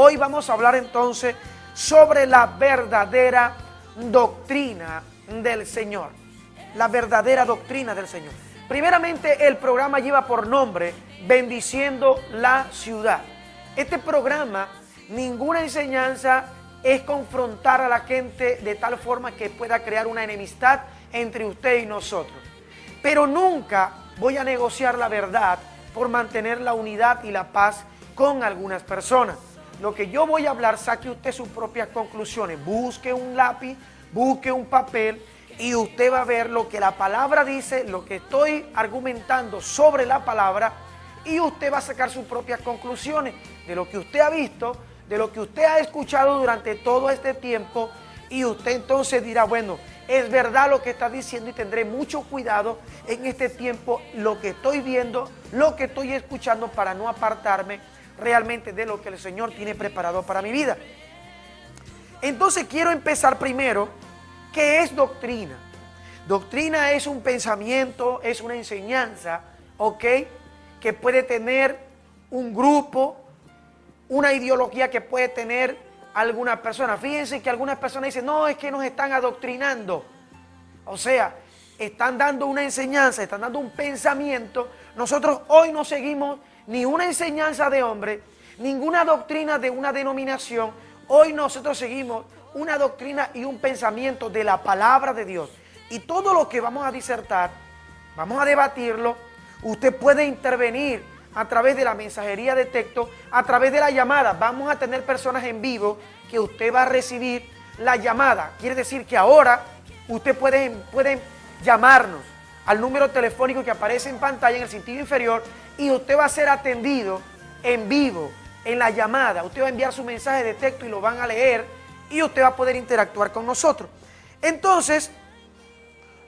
hoy vamos a hablar entonces sobre la verdadera doctrina del Señor. La verdadera doctrina del Señor. Primeramente, el programa lleva por nombre Bendiciendo la Ciudad. Este programa, ninguna enseñanza es confrontar a la gente de tal forma que pueda crear una enemistad entre usted y nosotros. Pero nunca voy a negociar la verdad por mantener la unidad y la paz con algunas personas. Lo que yo voy a hablar, saque usted sus propias conclusiones. Busque un lápiz, busque un papel y usted va a ver lo que la palabra dice, lo que estoy argumentando sobre la palabra, y usted va a sacar sus propias conclusiones de lo que usted ha visto, de lo que usted ha escuchado durante todo este tiempo, y usted entonces dirá, bueno, es verdad lo que está diciendo y tendré mucho cuidado en este tiempo, lo que estoy viendo, lo que estoy escuchando, para no apartarme realmente de lo que el Señor tiene preparado para mi vida. Entonces quiero empezar primero, ¿qué es doctrina? Doctrina es un pensamiento, es una enseñanza, ¿ok?, que puede tener un grupo, una ideología que puede tener algunas personas. Fíjense que algunas personas dicen, no, es que nos están adoctrinando. O sea, están dando una enseñanza, están dando un pensamiento. Nosotros hoy no seguimos ni una enseñanza de hombre, ninguna doctrina de una denominación. Hoy nosotros seguimos una doctrina y un pensamiento de la palabra de Dios. Y todo lo que vamos a disertar, vamos a debatirlo. Usted puede intervenir a través de la mensajería de texto, a través de la llamada. Vamos a tener personas en vivo que usted va a recibir la llamada. Quiere decir que ahora usted puede llamarnos al número telefónico que aparece en pantalla en el sentido inferior, y usted va a ser atendido en vivo, en la llamada. Usted va a enviar su mensaje de texto y lo van a leer, y usted va a poder interactuar con nosotros. Entonces,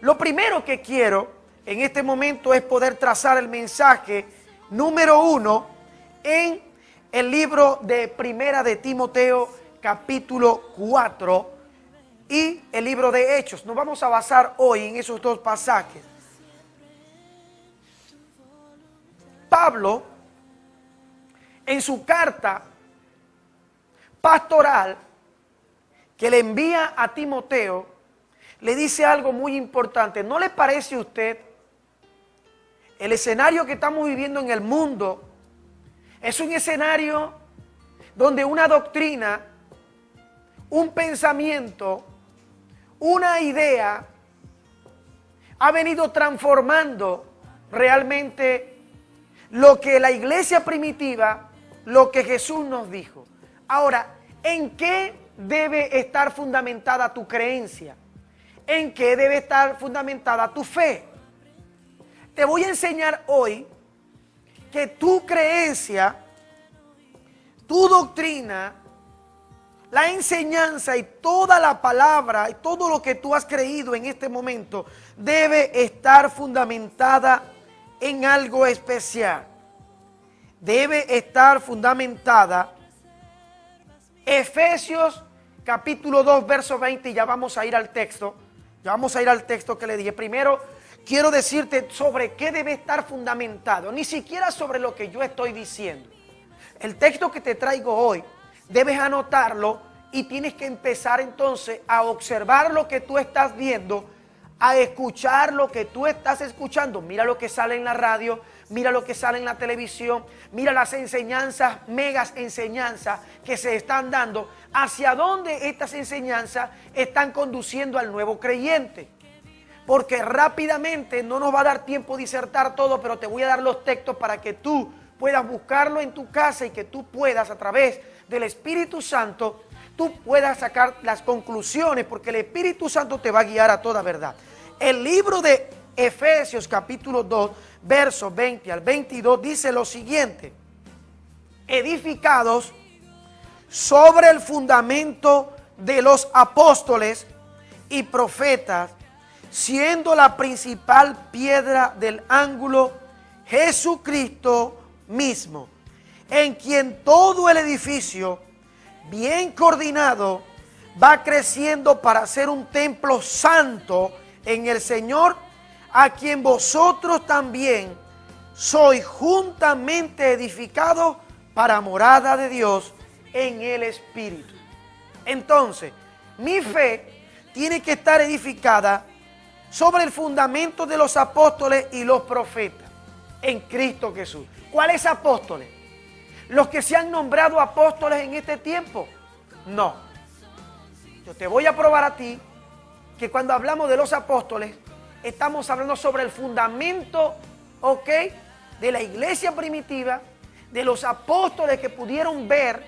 lo primero que quiero en este momento es poder trazar el mensaje número 1 en el libro de Primera de Timoteo, capítulo 4, y el libro de Hechos. Nos vamos a basar hoy en esos dos pasajes. Pablo, en su carta pastoral que le envía a Timoteo, le dice algo muy importante. ¿No le parece a usted? El escenario que estamos viviendo en el mundo es un escenario donde una doctrina, un pensamiento, una idea ha venido transformando realmente lo que la iglesia primitiva, lo que Jesús nos dijo. Ahora, ¿en qué debe estar fundamentada tu creencia? ¿En qué debe estar fundamentada tu fe? Te voy a enseñar hoy que tu creencia, tu doctrina, la enseñanza y toda la palabra y todo lo que tú has creído en este momento debe estar fundamentada en algo especial. Debe estar fundamentada. Efesios capítulo 2, verso 20, y ya vamos a ir al texto. Ya vamos a ir al texto que le dije. Primero, quiero decirte sobre qué debe estar fundamentado, ni siquiera sobre lo que yo estoy diciendo. El texto que te traigo hoy, debes anotarlo y tienes que empezar entonces a observar lo que tú estás viendo, a escuchar lo que tú estás escuchando. Mira lo que sale en la radio, mira lo que sale en la televisión, mira las enseñanzas, megas enseñanzas que se están dando, hacia dónde estas enseñanzas están conduciendo al nuevo creyente. Porque rápidamente no nos va a dar tiempo disertar todo, pero te voy a dar los textos para que tú puedas buscarlo en tu casa y que tú puedas, a través del Espíritu Santo, tú puedas sacar las conclusiones, porque el Espíritu Santo te va a guiar a toda verdad. El libro de Efesios capítulo 2, versos 20 al 22 dice lo siguiente: edificados sobre el fundamento de los apóstoles y profetas, siendo la principal piedra del ángulo Jesucristo mismo, en quien todo el edificio, bien coordinado, va creciendo para ser un templo santo en el Señor, a quien vosotros también sois juntamente edificados para morada de Dios en el Espíritu. Entonces, mi fe tiene que estar edificada sobre el fundamento de los apóstoles y los profetas en Cristo Jesús. ¿Cuáles apóstoles? ¿Los que se han nombrado apóstoles en este tiempo? No. Yo te voy a probar a ti que cuando hablamos de los apóstoles, estamos hablando sobre el fundamento, ¿ok?, de la iglesia primitiva, de los apóstoles que pudieron ver,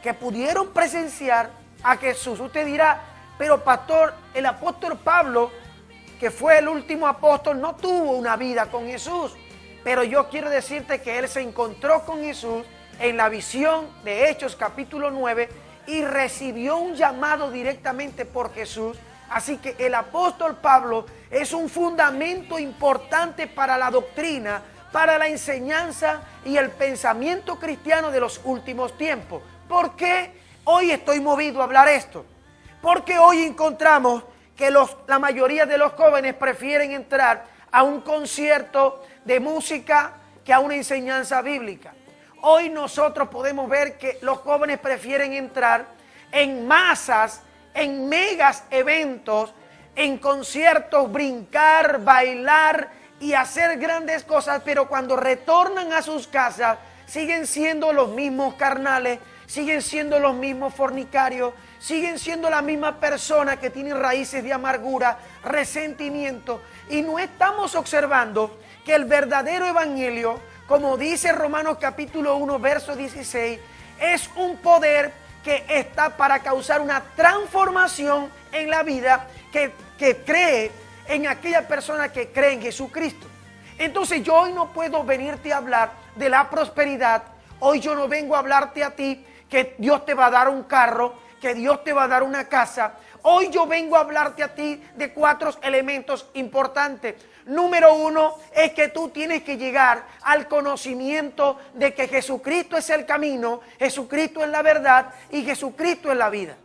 que pudieron presenciar a Jesús. Usted dirá, pero pastor, el apóstol Pablo, que fue el último apóstol, no tuvo una vida con Jesús. Pero yo quiero decirte que él se encontró con Jesús en la visión de Hechos capítulo 9 y recibió un llamado directamente por Jesús. Así que el apóstol Pablo es un fundamento importante para la doctrina, para la enseñanza y el pensamiento cristiano de los últimos tiempos. ¿Por qué hoy estoy movido a hablar esto? Porque hoy encontramos que la mayoría de los jóvenes prefieren entrar a un concierto de música que a una enseñanza bíblica. Hoy nosotros podemos ver que los jóvenes prefieren entrar en masas, en megas eventos, en conciertos, brincar, bailar y hacer grandes cosas, pero cuando retornan a sus casas siguen siendo los mismos carnales, siguen siendo los mismos fornicarios, siguen siendo la misma persona que tienen raíces de amargura, resentimiento, y no estamos observando que el verdadero evangelio, como dice Romanos capítulo 1, verso 16, es un poder que está para causar una transformación en la vida que cree en aquella persona que cree en Jesucristo. Entonces yo hoy no puedo venirte a hablar de la prosperidad. Hoy yo no vengo a hablarte a ti que Dios te va a dar un carro, que Dios te va a dar una casa. Hoy yo vengo a hablarte a ti de 4 elementos importantes. Número 1 es que tú tienes que llegar al conocimiento de que Jesucristo es el camino, Jesucristo es la verdad y Jesucristo es la vida.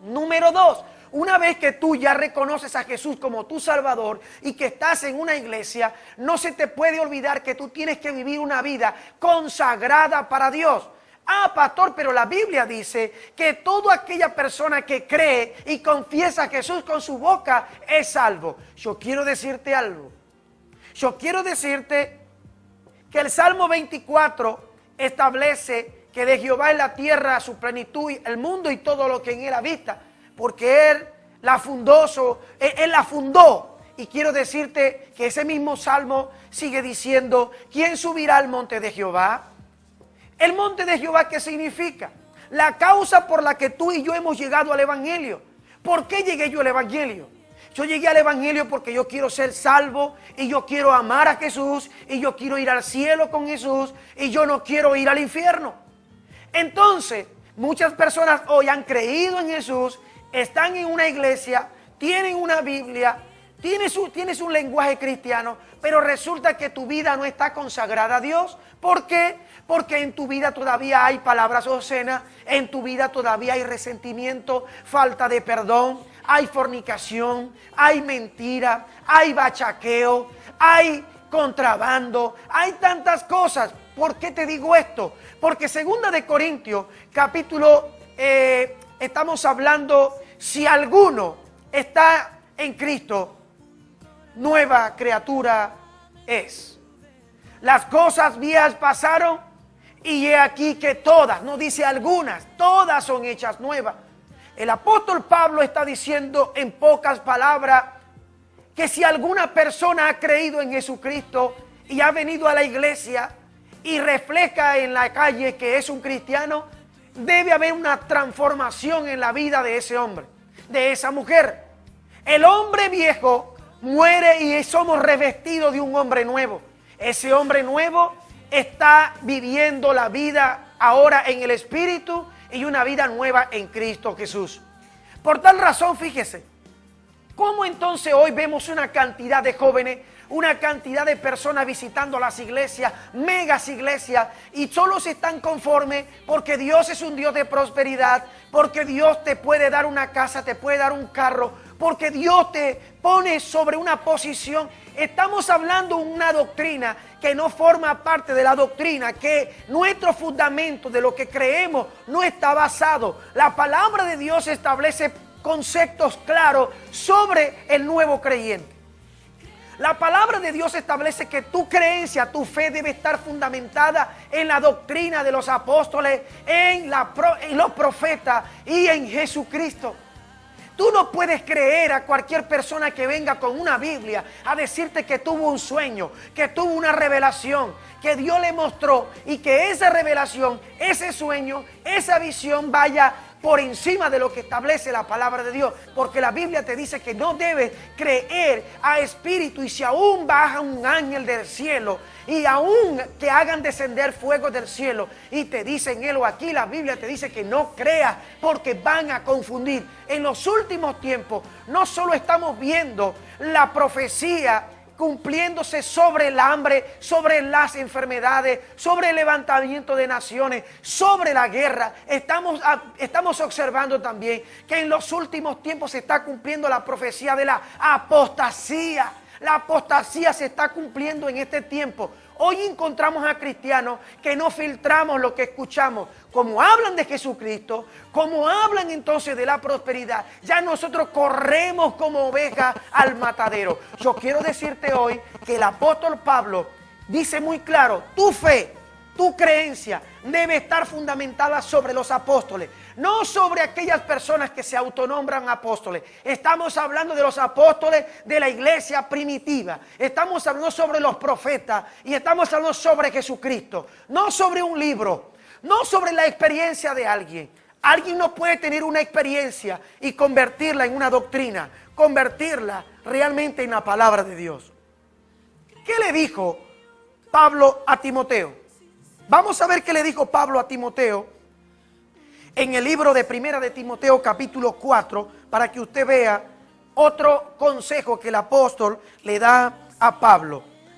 Número 2, una vez que tú ya reconoces a Jesús como tu Salvador y que estás en una iglesia, no se te puede olvidar que tú tienes que vivir una vida consagrada para Dios. Ah, pastor, pero la Biblia dice que toda aquella persona que cree y confiesa a Jesús con su boca es salvo. Yo quiero decirte algo. Yo quiero decirte que el Salmo 24 establece que de Jehová es la tierra, su plenitud, el mundo y todo lo que en él habita, porque Él la fundó, Él la fundó. Y quiero decirte que ese mismo Salmo sigue diciendo, ¿quién subirá al monte de Jehová? El monte de Jehová, ¿qué significa? La causa por la que tú y yo hemos llegado al Evangelio. ¿Por qué llegué yo al Evangelio? Yo llegué al Evangelio porque yo quiero ser salvo y yo quiero amar a Jesús y yo quiero ir al cielo con Jesús y yo no quiero ir al infierno. Entonces, muchas personas hoy han creído en Jesús, están en una iglesia, tienen una Biblia, tienes un lenguaje cristiano, pero resulta que tu vida no está consagrada a Dios. ¿Por qué? Porque en tu vida todavía hay palabras obscenas, en tu vida todavía hay resentimiento, falta de perdón, hay fornicación, hay mentira, hay bachaqueo, hay contrabando, hay tantas cosas. ¿Por qué te digo esto? Porque 2 de Corintios, estamos hablando, si alguno está en Cristo, nueva criatura es. Las cosas viejas pasaron y he aquí que todas, no dice algunas, todas son hechas nuevas. El apóstol Pablo está diciendo en pocas palabras que si alguna persona ha creído en Jesucristo y ha venido a la iglesia y refleja en la calle que es un cristiano, debe haber una transformación en la vida de ese hombre, de esa mujer. El hombre viejo muere y somos revestidos de un hombre nuevo. Ese hombre nuevo está viviendo la vida ahora en el Espíritu y una vida nueva en Cristo Jesús. Por tal razón, fíjese, ¿cómo entonces hoy vemos una cantidad de jóvenes, una cantidad de personas visitando las iglesias, megas iglesias, y solo se están conformes porque Dios es un Dios de prosperidad, porque Dios te puede dar una casa, te puede dar un carro, porque Dios te pone sobre una posición? Estamos hablando de una doctrina que no forma parte de la doctrina, que nuestro fundamento de lo que creemos no está basado. La palabra de Dios establece conceptos claros sobre el nuevo creyente. La palabra de Dios establece que tu creencia, tu fe debe estar fundamentada en la doctrina de los apóstoles, en los profetas y en Jesucristo. Tú no puedes creer a cualquier persona que venga con una Biblia a decirte que tuvo un sueño, que tuvo una revelación, que Dios le mostró y que esa revelación, ese sueño, esa visión vaya por encima de lo que establece la palabra de Dios, porque la Biblia te dice que no debes creer a espíritu, y si aún baja un ángel del cielo y aún que hagan descender fuego del cielo y te dicen él o aquí, la Biblia te dice que no creas porque van a confundir. En los últimos tiempos no solo estamos viendo la profecía cumpliéndose sobre el hambre, sobre las enfermedades, sobre el levantamiento de naciones, sobre la guerra. Estamos observando también que en los últimos tiempos se está cumpliendo la profecía de la apostasía. La apostasía se está cumpliendo en este tiempo. Hoy encontramos a cristianos que no filtramos lo que escuchamos. Como hablan de Jesucristo, como hablan entonces de la prosperidad, ya nosotros corremos como ovejas al matadero. Yo quiero decirte hoy que el apóstol Pablo dice muy claro, tu fe, tu creencia debe estar fundamentada sobre los apóstoles, no sobre aquellas personas que se autonombran apóstoles. Estamos hablando de los apóstoles de la iglesia primitiva. Estamos hablando sobre los profetas y estamos hablando sobre Jesucristo, no sobre un libro, no sobre la experiencia de alguien. Alguien no puede tener una experiencia y convertirla en una doctrina, convertirla realmente en la palabra de Dios. ¿Qué le dijo Pablo a Timoteo? Vamos a ver qué le dijo Pablo a Timoteo en el libro de Primera de Timoteo capítulo 4, para que usted vea otro consejo que el apóstol le da a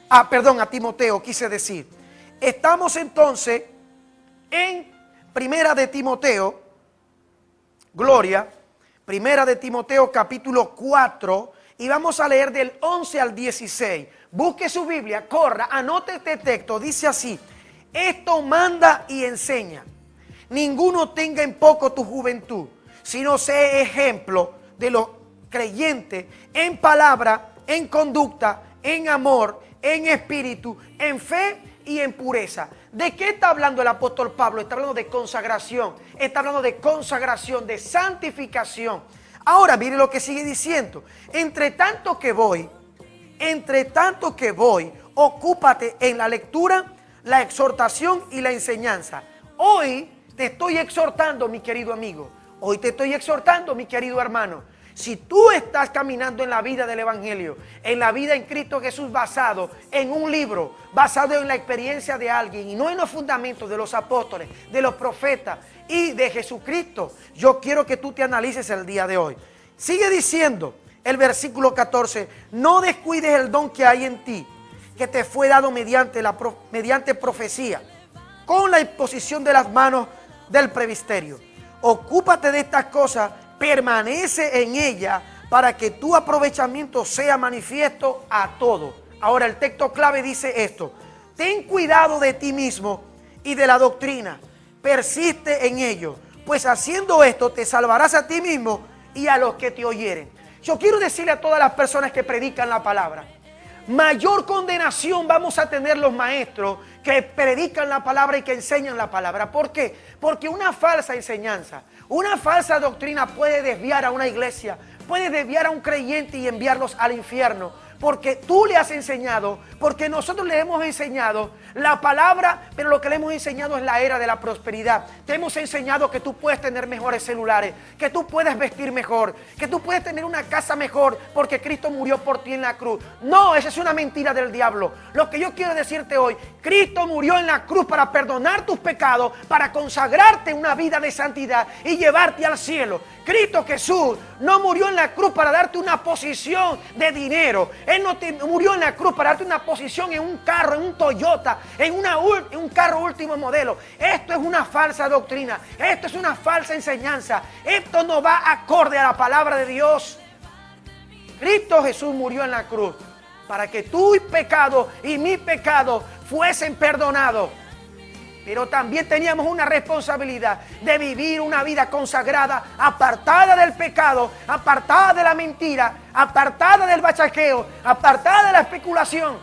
a Timoteo, quise decir. Estamos entonces en Primera de Timoteo, gloria, Primera de Timoteo capítulo 4, y vamos a leer del 11 al 16. Busque su Biblia, corra, anote este texto, dice así: esto manda y enseña. Ninguno tenga en poco tu juventud, sino sé ejemplo de los creyentes en palabra, en conducta, en amor, en espíritu, en fe y en pureza. ¿De qué está hablando el apóstol Pablo? Está hablando de consagración, está hablando de consagración, de santificación. Ahora mire lo que sigue diciendo: entre tanto que voy, ocúpate en la lectura, la exhortación y la enseñanza. Hoy te estoy exhortando, mi querido amigo. Hoy te estoy exhortando, mi querido hermano. Si tú estás caminando en la vida del Evangelio, en la vida en Cristo Jesús, basado en un libro, basado en la experiencia de alguien y no en los fundamentos de los apóstoles, de los profetas y de Jesucristo, yo quiero que tú te analices el día de hoy. Sigue diciendo el versículo 14: no descuides el don que hay en ti, que te fue dado mediante profecía, con la imposición de las manos del presbiterio. Ocúpate de estas cosas, permanece en ellas, para que tu aprovechamiento sea manifiesto a todos. Ahora el texto clave dice esto: ten cuidado de ti mismo y de la doctrina, persiste en ello, pues haciendo esto te salvarás a ti mismo y a los que te oyeren. Yo quiero decirle a todas las personas que predican la palabra: mayor condenación vamos a tener los maestros que predican la palabra y que enseñan la palabra. ¿Por qué? Porque una falsa enseñanza, una falsa doctrina puede desviar a una iglesia, puede desviar a un creyente y enviarlos al infierno. Porque tú le has enseñado, porque nosotros le hemos enseñado la palabra, pero lo que le hemos enseñado es la era de la prosperidad. Te hemos enseñado que tú puedes tener mejores celulares, que tú puedes vestir mejor, que tú puedes tener una casa mejor porque Cristo murió por ti en la cruz. No, esa es una mentira del diablo. Lo que yo quiero decirte hoy: Cristo murió en la cruz para perdonar tus pecados, para consagrarte una vida de santidad y llevarte al cielo. Cristo Jesús no murió en la cruz para darte una posición de dinero. Él no murió en la cruz para darte una posición en un carro, en un Toyota, en un carro último modelo. Esto es una falsa doctrina. Esto es una falsa enseñanza. Esto no va acorde a la palabra de Dios. Cristo Jesús murió en la cruz para que tu pecado y mi pecado fuesen perdonados. Pero también teníamos una responsabilidad de vivir una vida consagrada, apartada del pecado, apartada de la mentira, apartada del bachaqueo, apartada de la especulación.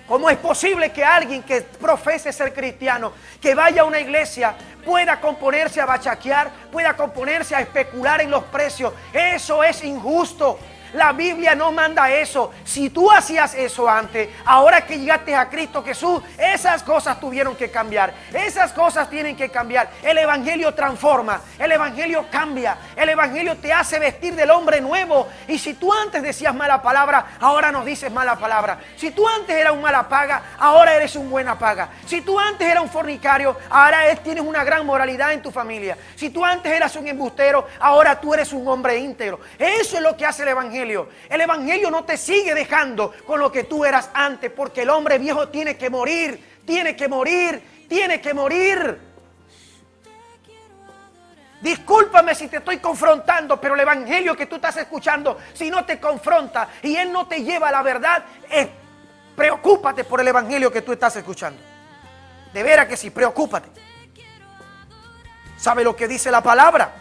¿Cómo es posible que alguien que profese ser cristiano, que vaya a una iglesia, pueda componerse a bachaquear, pueda componerse a especular en los precios? Eso es injusto. La Biblia no manda eso. Si tú hacías eso antes, ahora que llegaste a Cristo Jesús, esas cosas tuvieron que cambiar. Esas cosas tienen que cambiar. El Evangelio transforma, el Evangelio cambia, el Evangelio te hace vestir del hombre nuevo. Y si tú antes decías mala palabra, ahora nos dices mala palabra. Si tú antes eras un mala paga, ahora eres un buena paga. Si tú antes eras un fornicario, ahora tienes una gran moralidad en tu familia. Si tú antes eras un embustero, ahora tú eres un hombre íntegro. Eso es lo que hace el Evangelio. El Evangelio no te sigue dejando con lo que tú eras antes, porque el hombre viejo tiene que morir, tiene que morir, tiene que morir. Discúlpame si te estoy confrontando, pero el Evangelio que tú estás escuchando, si no te confronta y él no te lleva a la verdad, preocúpate por el Evangelio que tú estás escuchando. De veras que sí, preocúpate. ¿Sabe lo que dice la palabra?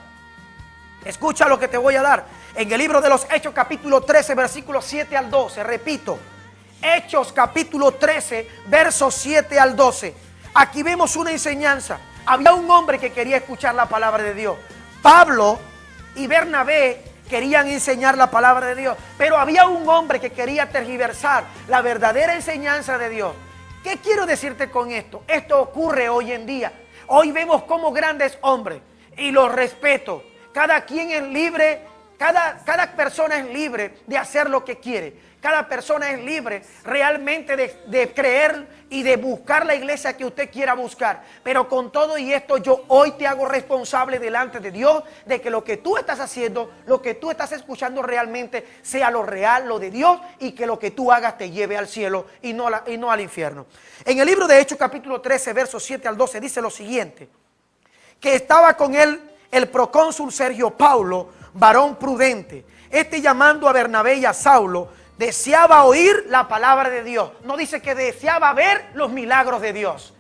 Escucha lo que te voy a dar. En el libro de los Hechos capítulo 13, versículos 7 al 12, repito, Hechos capítulo 13, versos 7 al 12. Aquí vemos una enseñanza. Había un hombre que quería escuchar la palabra de Dios. Pablo y Bernabé querían enseñar la palabra de Dios, pero había un hombre que quería tergiversar la verdadera enseñanza de Dios. ¿Qué quiero decirte con esto? Esto ocurre hoy en día. Hoy vemos como grandes hombres, y los respeto. Cada quien es libre. Cada persona es libre de hacer lo que quiere. Cada persona es libre realmente de creer y de buscar la iglesia que usted quiera buscar. Pero con todo y esto, yo hoy te hago responsable delante de Dios de que lo que tú estás haciendo, lo que tú estás escuchando realmente sea lo real, lo de Dios, y que lo que tú hagas te lleve al cielo y no al infierno. En el libro de Hechos capítulo 13, versos 7 al 12 dice lo siguiente: que estaba con él el procónsul Sergio Paulo, varón prudente. Llamando a Bernabé y a Saulo, deseaba oír la palabra de Dios. No dice que deseaba ver los milagros de Dios.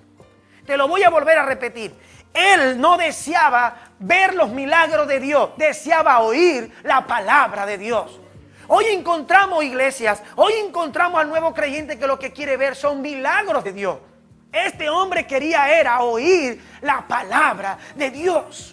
Te lo voy a volver a repetir. Él no deseaba ver los milagros de Dios, deseaba oír la palabra de Dios. Hoy encontramos iglesias, hoy encontramos al nuevo creyente que lo que quiere ver son milagros de Dios. Este hombre era oír la palabra de Dios.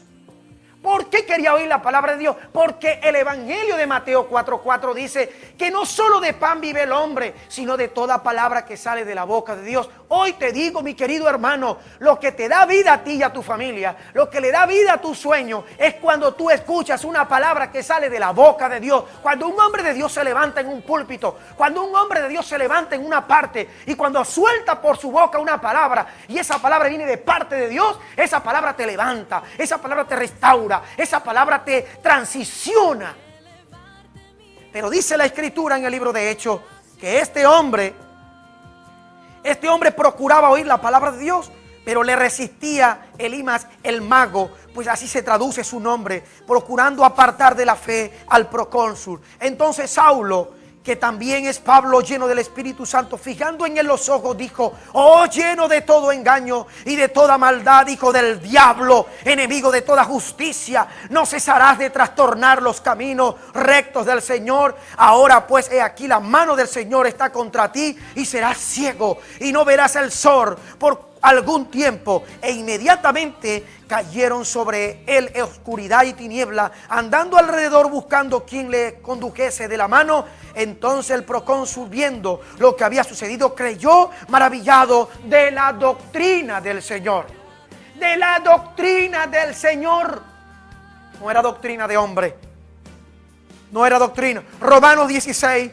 ¿Por qué quería oír la palabra de Dios? Porque el Evangelio de Mateo 4:4 dice que no solo de pan vive el hombre, sino de toda palabra que sale de la boca de Dios. Hoy te digo, mi querido hermano, lo que te da vida a ti y a tu familia, lo que le da vida a tu sueño, es cuando tú escuchas una palabra que sale de la boca de Dios. Cuando un hombre de Dios se levanta en un púlpito, cuando un hombre de Dios se levanta en una parte, y cuando suelta por su boca una palabra, y esa palabra viene de parte de Dios, esa palabra te levanta, esa palabra te restaura, esa palabra te transiciona. Pero dice la Escritura en el libro de Hechos que este hombre procuraba oír la palabra de Dios, pero le resistía Elimas el mago, pues así se traduce su nombre, procurando apartar de la fe al procónsul. Entonces Saulo, que también es Pablo, lleno del Espíritu Santo, fijando en él los ojos, dijo: oh, lleno de todo engaño y de toda maldad, hijo del diablo, enemigo de toda justicia, ¿no cesarás de trastornar los caminos rectos del Señor? Ahora pues, he aquí, la mano del Señor está contra ti, y serás ciego y no verás el sol por algún tiempo. E inmediatamente cayeron sobre él oscuridad y tiniebla, andando alrededor buscando quien le condujese de la mano. Entonces el procónsul, viendo lo que había sucedido, creyó, maravillado de la doctrina del Señor. De la doctrina del Señor. No era doctrina de hombre, no era doctrina. Romanos 16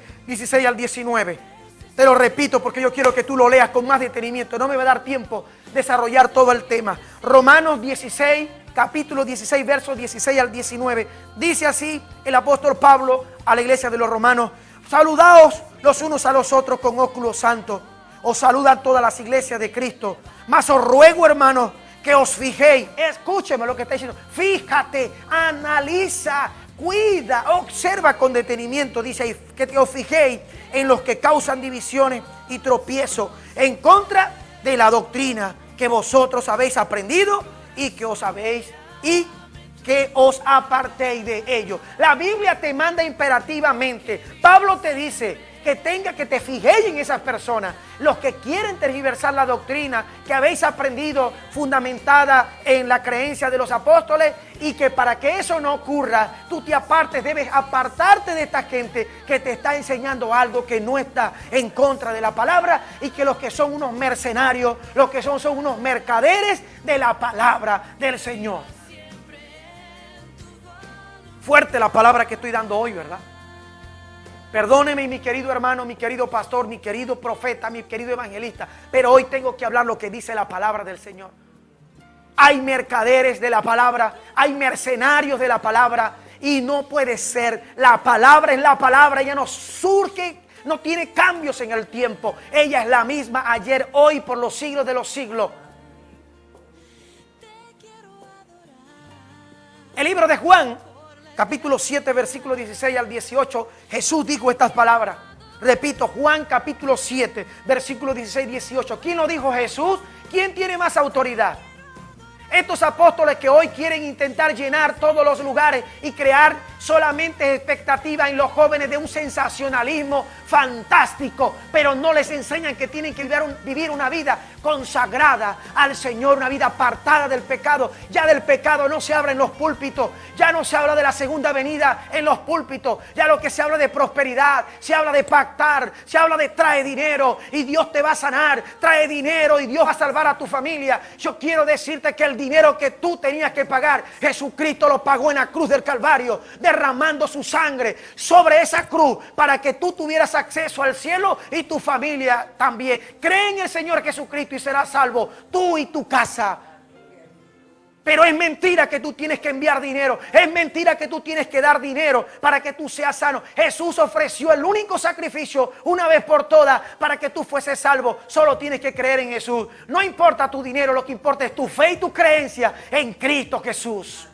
al 19. Te lo repito porque yo quiero que tú lo leas con más detenimiento. No me va a dar tiempo desarrollar todo el tema. Romanos 16, capítulo 16, versos 16 al 19. Dice así el apóstol Pablo a la iglesia de los romanos: saludaos los unos a los otros con ósculo santo. Os saludan todas las iglesias de Cristo. Mas os ruego, hermanos, que os fijéis. Escúcheme lo que está diciendo. Fíjate, analiza, Cuida, observa con detenimiento, dice ahí, que te os fijéis en los que causan divisiones y tropiezo en contra de la doctrina que vosotros habéis aprendido y que os apartéis de ello. La Biblia te manda imperativamente. Pablo te dice que te fijéis en esas personas, los que quieren tergiversar la doctrina que habéis aprendido fundamentada en la creencia de los apóstoles, y que para que eso no ocurra, tú te apartes, debes apartarte de esta gente que te está enseñando algo que no está en contra de la palabra, y que los que son unos mercenarios, los que son unos mercaderes de la palabra del Señor. Fuerte la palabra que estoy dando hoy, ¿verdad? Perdóneme, mi querido hermano, mi querido pastor, mi querido profeta, mi querido evangelista, pero hoy tengo que hablar lo que dice la palabra del Señor. Hay mercaderes de la palabra, hay mercenarios de la palabra, y no puede ser. La palabra es la palabra, ella no surge, no tiene cambios en el tiempo. Ella es la misma ayer, hoy, por los siglos de los siglos. El libro de Juan, capítulo 7, versículo 16 al 18, Jesús dijo estas palabras. Repito, Juan capítulo 7, versículo 16 y 18. ¿Quién lo dijo? Jesús. ¿Quién tiene más autoridad? Estos apóstoles que hoy quieren intentar llenar todos los lugares y crear solamente expectativa en los jóvenes de un sensacionalismo fantástico, pero no les enseñan que tienen que vivir una vida consagrada al Señor, una vida apartada del pecado. Ya del pecado no se habla en los púlpitos, ya no se habla de la segunda venida en los púlpitos, ya lo que se habla de prosperidad, se habla de pactar, se habla de trae dinero y Dios te va a sanar, trae dinero y Dios va a salvar a tu familia. Yo quiero decirte que el dinero que tú tenías que pagar, Jesucristo lo pagó en la cruz del Calvario, derramando su sangre sobre esa cruz para que tú tuvieras acceso al cielo y tu familia también. Cree en el Señor Jesucristo y serás salvo, tú y tu casa. Pero es mentira que tú tienes que enviar dinero, es mentira que tú tienes que dar dinero para que tú seas sano. Jesús ofreció el único sacrificio una vez por todas para que tú fueses salvo. Solo tienes que creer en Jesús. No importa tu dinero, lo que importa es tu fe y tu creencia en Cristo Jesús.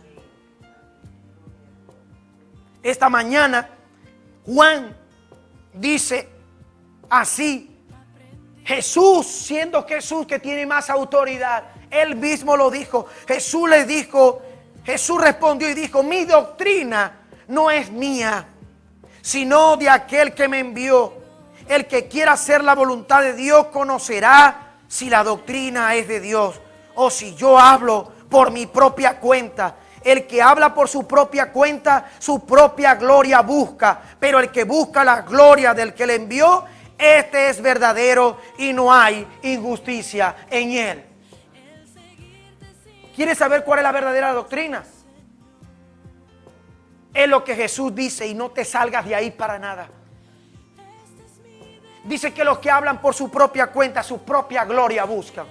Esta mañana Juan dice así, Jesús, siendo Jesús que tiene más autoridad, él mismo lo dijo. Jesús les dijo, Jesús respondió y dijo, mi doctrina no es mía, sino de aquel que me envió. El que quiera hacer la voluntad de Dios conocerá si la doctrina es de Dios o si yo hablo por mi propia cuenta. El que habla por su propia cuenta, su propia gloria busca. Pero el que busca la gloria del que le envió, este es verdadero y no hay injusticia en él. ¿Quieres saber cuál es la verdadera doctrina? Es lo que Jesús dice y no te salgas de ahí para nada. Dice que los que hablan por su propia cuenta, su propia gloria buscan.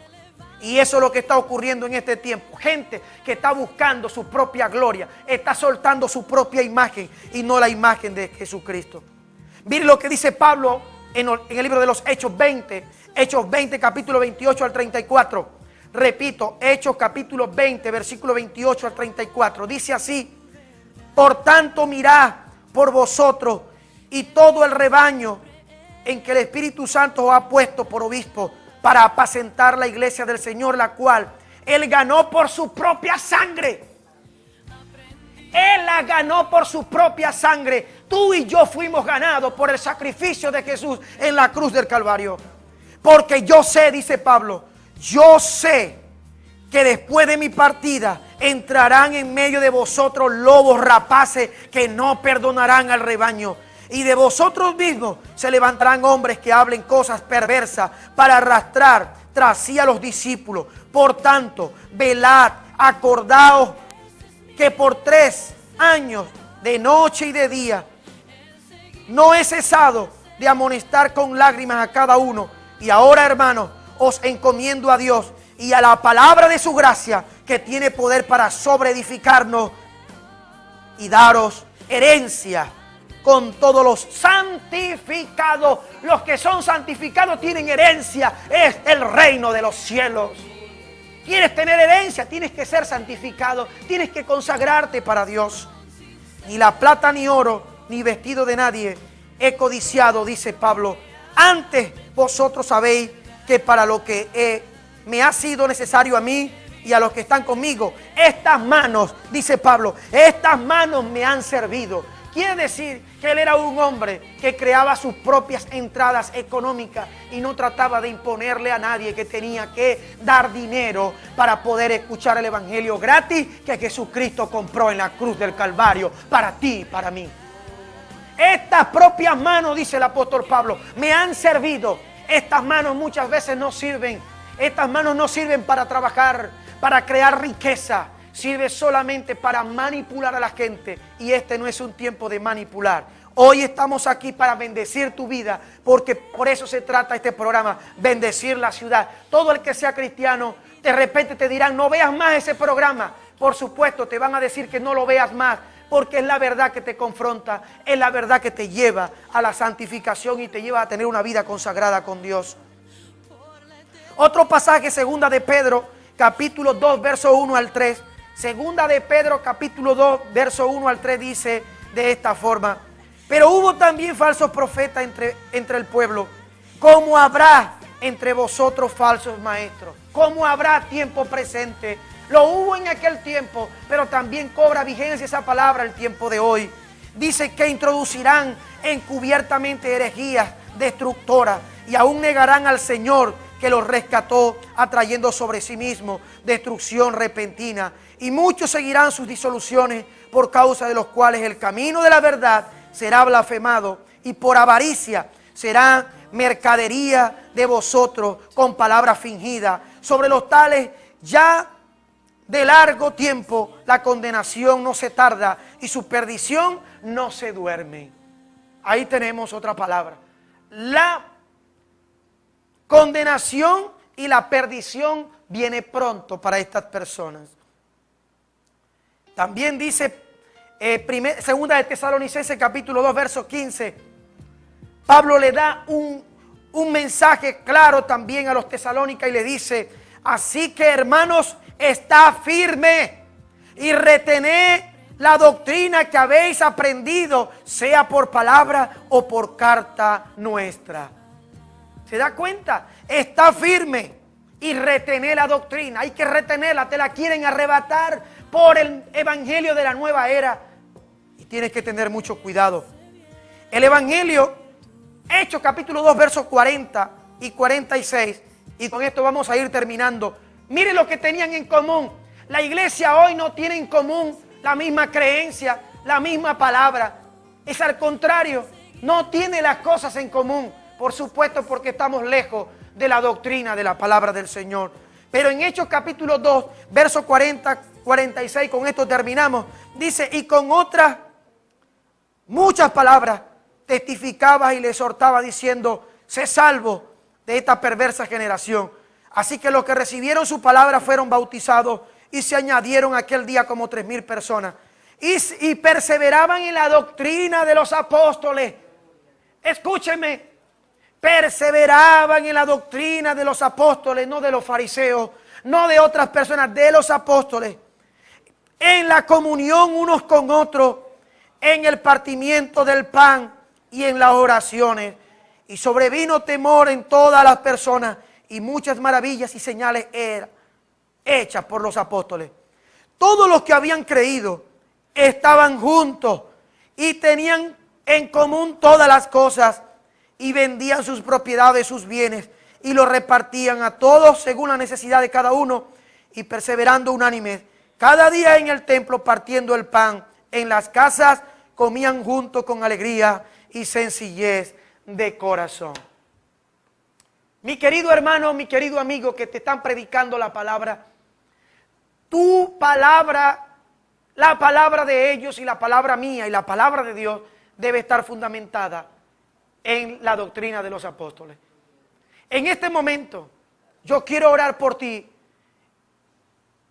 Y eso es lo que está ocurriendo en este tiempo. Gente que está buscando su propia gloria, está soltando su propia imagen y no la imagen de Jesucristo. Miren lo que dice Pablo en el libro de los Hechos 20, capítulo 28 al 34. Repito, Hechos capítulo 20, versículo 28 al 34. Dice así, por tanto mirad por vosotros y todo el rebaño en que el Espíritu Santo os ha puesto por obispo para apacentar la iglesia del Señor, la cual Él ganó por su propia sangre. Él la ganó por su propia sangre. Tú y yo fuimos ganados por el sacrificio de Jesús en la cruz del Calvario. Porque yo sé, dice Pablo, yo sé que después de mi partida entrarán en medio de vosotros lobos rapaces que no perdonarán al rebaño. Y de vosotros mismos se levantarán hombres que hablen cosas perversas para arrastrar tras sí a los discípulos. Por tanto, velad, acordaos que por 3 años, de noche y de día, no he cesado de amonestar con lágrimas a cada uno. Y ahora, hermanos, os encomiendo a Dios y a la palabra de su gracia, que tiene poder para sobreedificarnos y daros herencia con todos los santificados. Los que son santificados tienen herencia, es el reino de los cielos. ¿Quieres tener herencia? Tienes que ser santificado, tienes que consagrarte para Dios. ni la plata ni oro, ni vestido de nadie he codiciado, dice Pablo. Antes vosotros sabéis que para lo que me ha sido necesario a mí y a los que están conmigo, estas manos, dice Pablo, estas manos me han servido. Quiere decir que él era un hombre que creaba sus propias entradas económicas y no trataba de imponerle a nadie que tenía que dar dinero para poder escuchar el evangelio gratis que Jesucristo compró en la cruz del Calvario para ti y para mí. Estas propias manos, dice el apóstol Pablo, me han servido. Estas manos muchas veces no sirven. Estas manos no sirven para trabajar, para crear riqueza. Sirve solamente para manipular a la gente. Y este no es un tiempo de manipular. Hoy estamos aquí para bendecir tu vida, porque por eso se trata este programa, bendecir la ciudad. Todo el que sea cristiano, de repente te dirán, no veas más ese programa. Por supuesto, te van a decir que no lo veas más, porque es la verdad que te confronta, es la verdad que te lleva a la santificación y te lleva a tener una vida consagrada con Dios. Otro pasaje, segunda de Pedro, capítulo 2, verso 1 al 3. Segunda de Pedro, capítulo 2, verso 1 al 3 dice de esta forma: pero hubo también falsos profetas entre el pueblo, como habrá entre vosotros falsos maestros, como habrá tiempo presente. Lo hubo en aquel tiempo, pero también cobra vigencia esa palabra el tiempo de hoy. Dice que introducirán encubiertamente herejías destructoras y aún negarán al Señor que los rescató, atrayendo sobre sí mismo destrucción repentina. Y muchos seguirán sus disoluciones, por causa de los cuales el camino de la verdad será blasfemado, y por avaricia será mercadería de vosotros con palabras fingidas. Sobre los tales ya de largo tiempo la condenación no se tarda y su perdición no se duerme. Ahí tenemos otra palabra. La condenación y la perdición viene pronto para estas personas. También dice segunda de Tesalonicenses capítulo 2 verso 15. Pablo le da un mensaje claro también a los tesalónicas y le dice: así que, hermanos, está firme y retened la doctrina que habéis aprendido, sea por palabra o por carta nuestra. ¿Se da cuenta? Está firme y retener la doctrina. Hay que retenerla. Te la quieren arrebatar por el evangelio de la nueva era. Y tienes que tener mucho cuidado. El evangelio, Hechos capítulo 2, versos 40 y 46. Y con esto vamos a ir terminando. Mire lo que tenían en común. La iglesia hoy no tiene en común la misma creencia, la misma palabra. Es al contrario, no tiene las cosas en común. Por supuesto, porque estamos lejos de la doctrina de la palabra del Señor. Pero en Hechos capítulo 2, versos 40, 46, con esto terminamos. Dice: y con otras muchas palabras testificaba y le exhortaba diciendo: sé salvo de esta perversa generación. Así que los que recibieron su palabra fueron bautizados y se añadieron aquel día como 3,000 personas. Y perseveraban en la doctrina de los apóstoles. Escúcheme, perseveraban en la doctrina de los apóstoles, no de los fariseos, no de otras personas, de los apóstoles. En la comunión unos con otros, en el partimiento del pan y en las oraciones. Y sobrevino temor en todas las personas, y muchas maravillas y señales eran hechas por los apóstoles. Todos los que habían creído estaban juntos y tenían en común todas las cosas, y vendían sus propiedades, sus bienes, y los repartían a todos según la necesidad de cada uno, y perseverando unánimes cada día en el templo, partiendo el pan en las casas, comían juntos con alegría y sencillez de corazón. Mi querido hermano, mi querido amigo que te están predicando la palabra, tu palabra, la palabra de ellos y la palabra mía y la palabra de Dios debe estar fundamentada en la doctrina de los apóstoles. En este momento yo quiero orar por ti.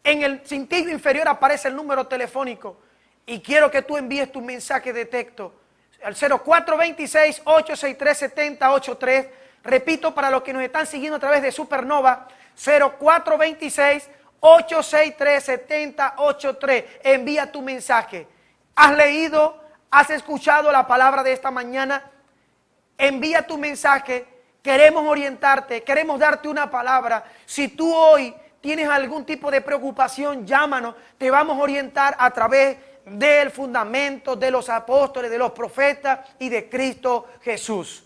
En el cintillo inferior aparece el número telefónico y quiero que tú envíes tu mensaje de texto al 0426-863-7083. Repito, para los que nos están siguiendo a través de Supernova, 0426-863-7083. Envía tu mensaje. ¿Has leído? ¿Has escuchado la palabra de esta mañana? Envía tu mensaje. Queremos orientarte, queremos darte una palabra. Si tú hoy tienes algún tipo de preocupación, llámanos. Te vamos a orientar a través del fundamento de los apóstoles, de los profetas y de Cristo Jesús.